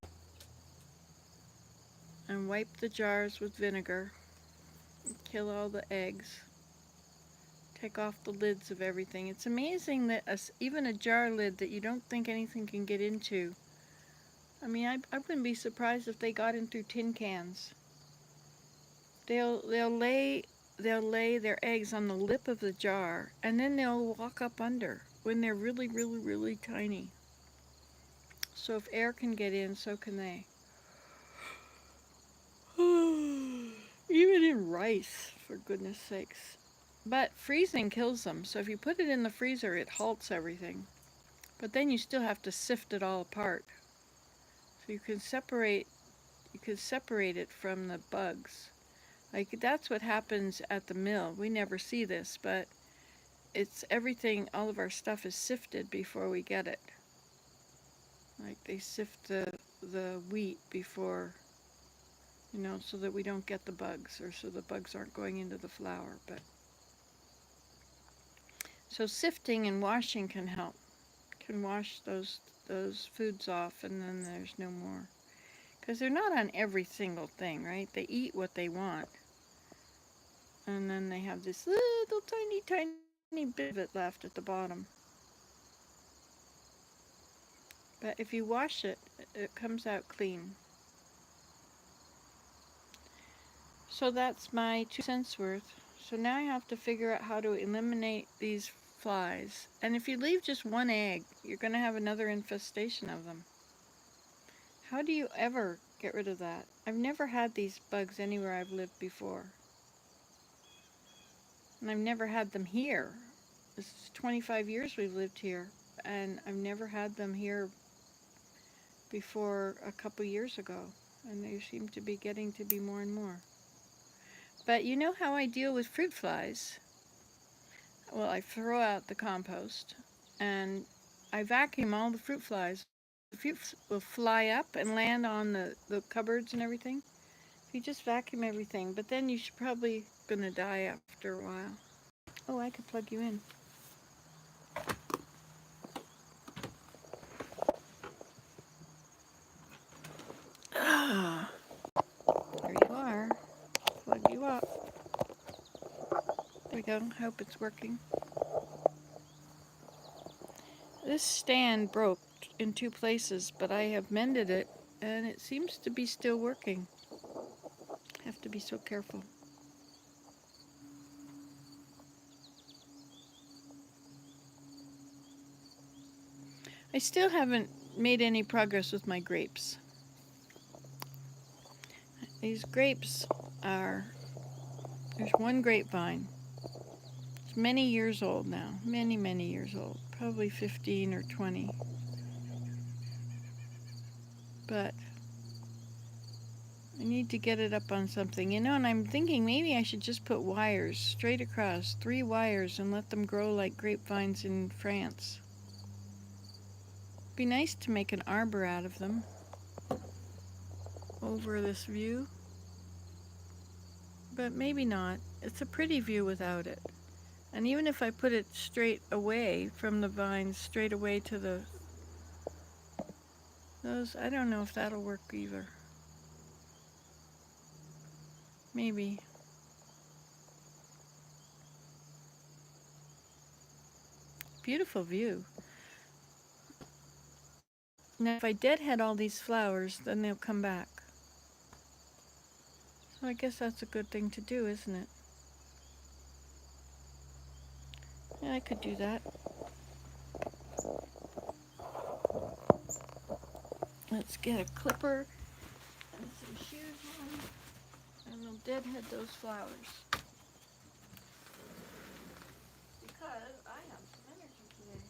[SPEAKER 1] and wipe the jars with vinegar, kill all the eggs, take off the lids of everything. It's amazing that even a jar lid that you don't think anything can get into. I mean, I wouldn't be surprised if they got in through tin cans. They'll lay their eggs on the lip of the jar, and then they'll walk up under when they're really, really, really tiny. So if air can get in, so can they. Even in rice, for goodness sakes. But freezing kills them, so if you put it in the freezer, it halts everything. But then you still have to sift it all apart. So you can separate it from the bugs. Like, that's what happens at the mill. We never see this, but it's everything, all of our stuff is sifted before we get it. Like, they sift the wheat before, so that we don't get the bugs, or so the bugs aren't going into the flour. But so sifting and washing can help. Can wash those foods off, and then there's no more. Because they're not on every single thing, right? They eat what they want. And then they have this little tiny, tiny bit of it left at the bottom. But if you wash it, it comes out clean. So that's my 2 cents worth. So now I have to figure out how to eliminate these flies. And if you leave just one egg, you're going to have another infestation of them. How do you ever get rid of that? I've never had these bugs anywhere I've lived before. And I've never had them here. This is 25 years we've lived here, and I've never had them here before a couple years ago. And they seem to be getting to be more and more. But you know how I deal with fruit flies? Well, I throw out the compost, and I vacuum all the fruit flies. The fruit will fly up and land on the cupboards and everything. You just vacuum everything, but then you should probably gonna die after a while. Oh, I could plug you in. Ah, there you are. Plug you up. There we go. Hope it's working. This stand broke in 2 places, but I have mended it, and it seems to be still working. Have to be so careful. I still haven't made any progress with my grapes. These grapes are, there's one grapevine. It's many years old now, many years old, probably 15 or 20. But I need to get it up on something, you know, and I'm thinking maybe I should just put wires straight across, 3 wires, and let them grow like grapevines in France. It'd be nice to make an arbor out of them over this view, but maybe not. It's a pretty view without it. And even if I put it straight away from the vines, straight away to those, I don't know if that'll work either. Maybe. Beautiful view. Now if I deadhead all these flowers, then they'll come back. So I guess that's a good thing to do, isn't it? Yeah, I could do that. Let's get a clipper and some shoes on, and we'll deadhead those flowers. Because I have some energy today.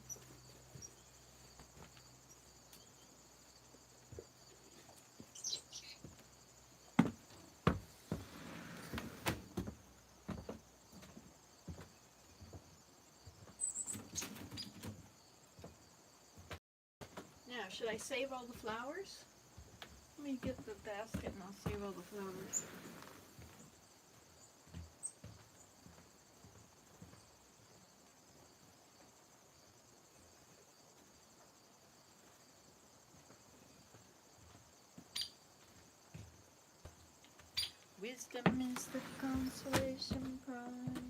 [SPEAKER 1] Now, should I save all the flowers? Let me get the basket and I'll save all the flowers. Wisdom is the consolation prize.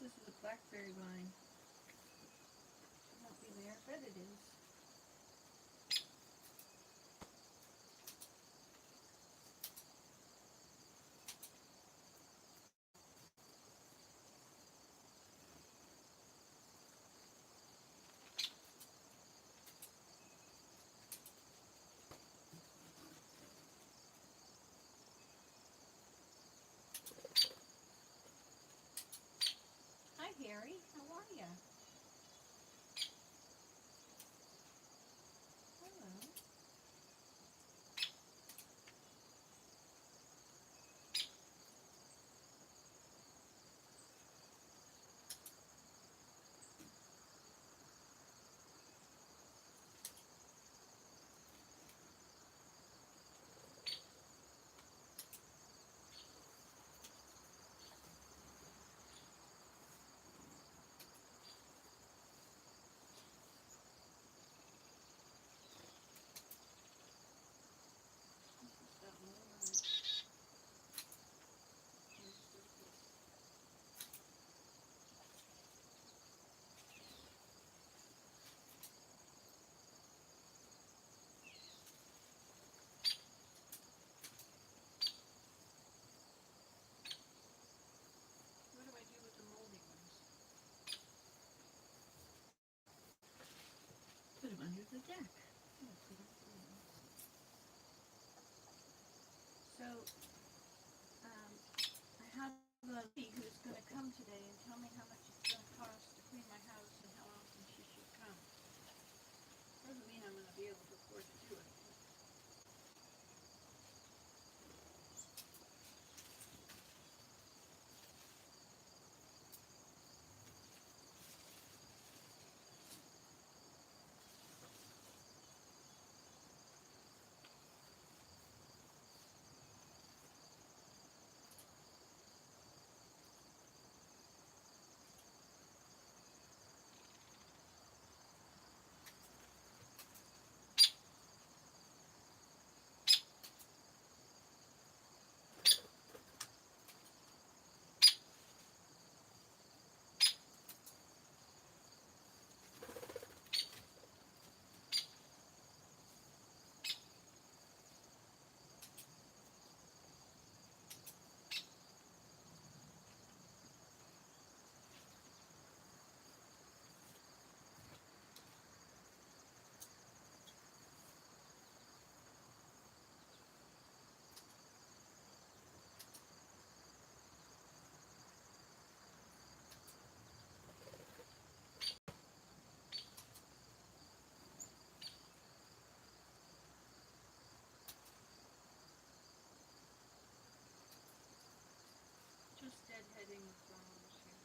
[SPEAKER 1] This is a blackberry vine. Should not be there. be able to afford to do it. Just deadheading the flowers here.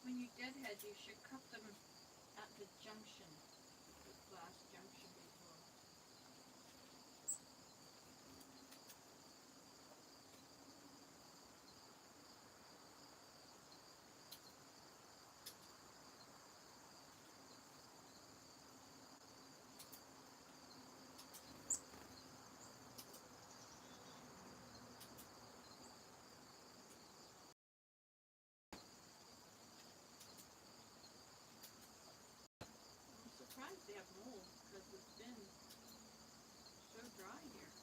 [SPEAKER 1] When you deadhead, you should cut them at the junction, the last junction before. it's been so dry here.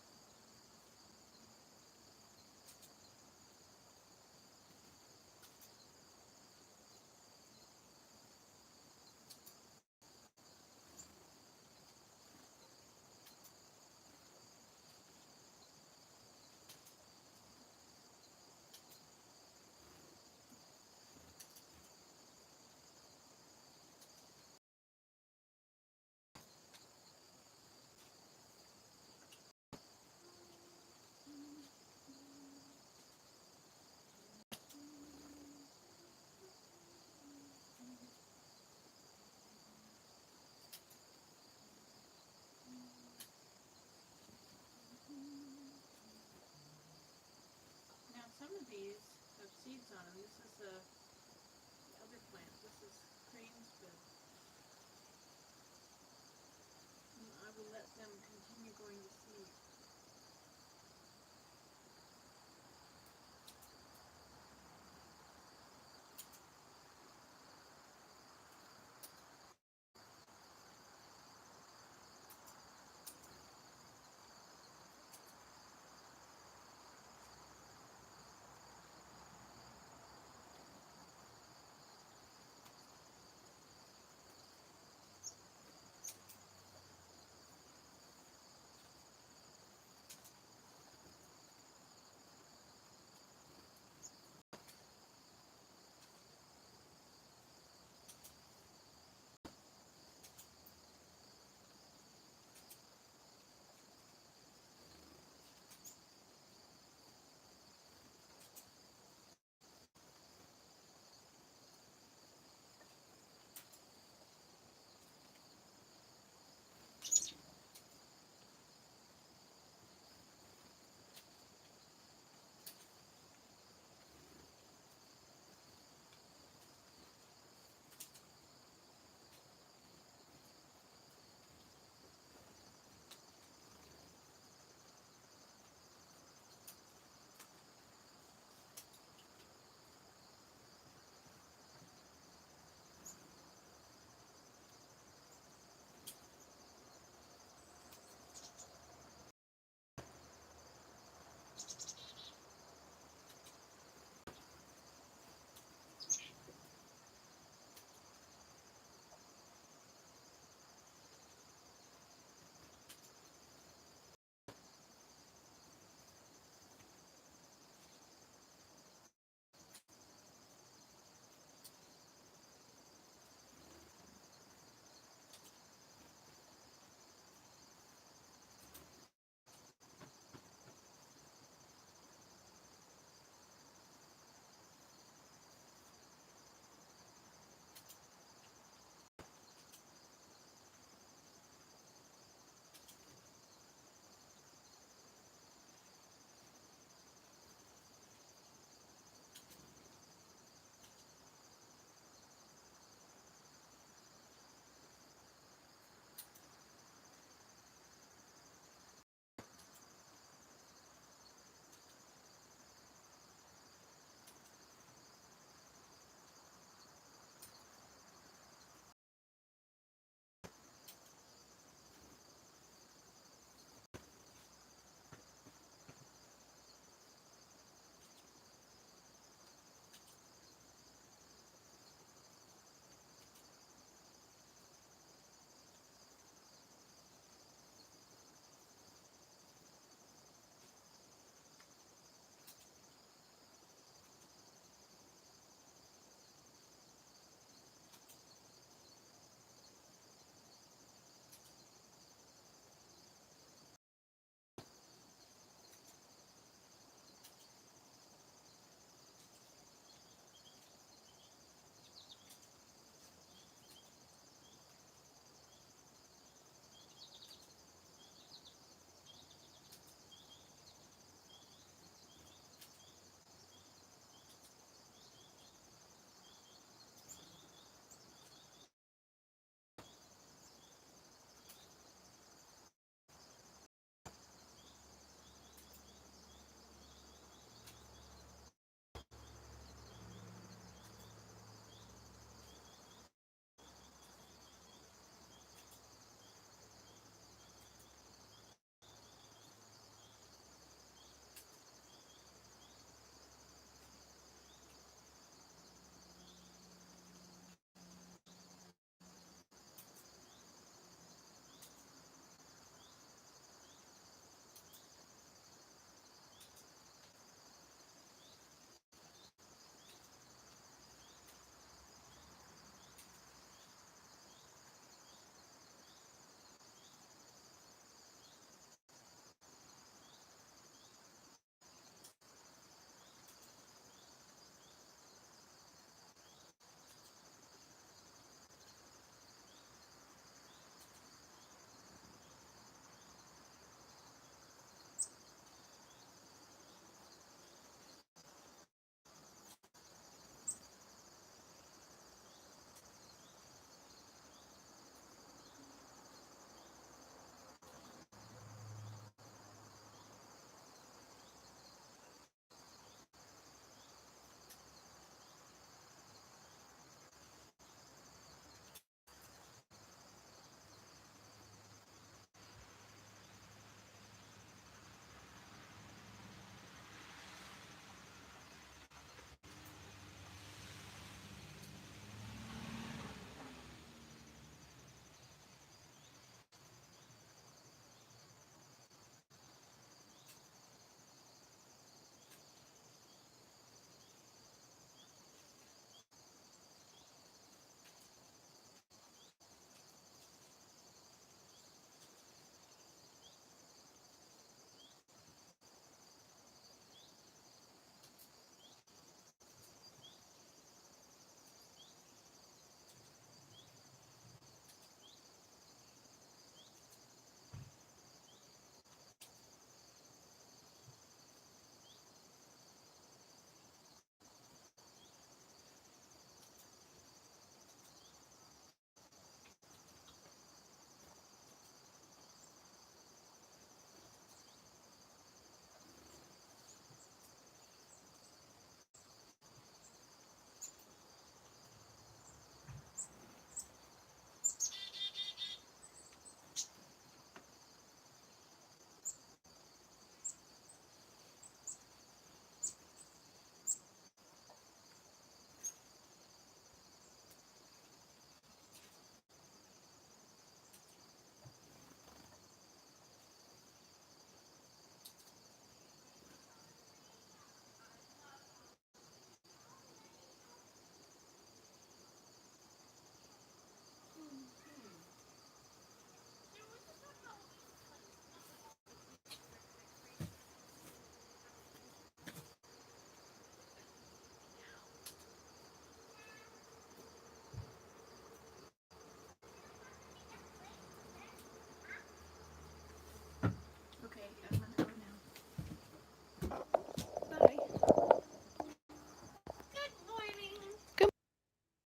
[SPEAKER 1] Now some of these have seeds on them. This is the other plant. This is crane's bed. And I will let them continue going to seed.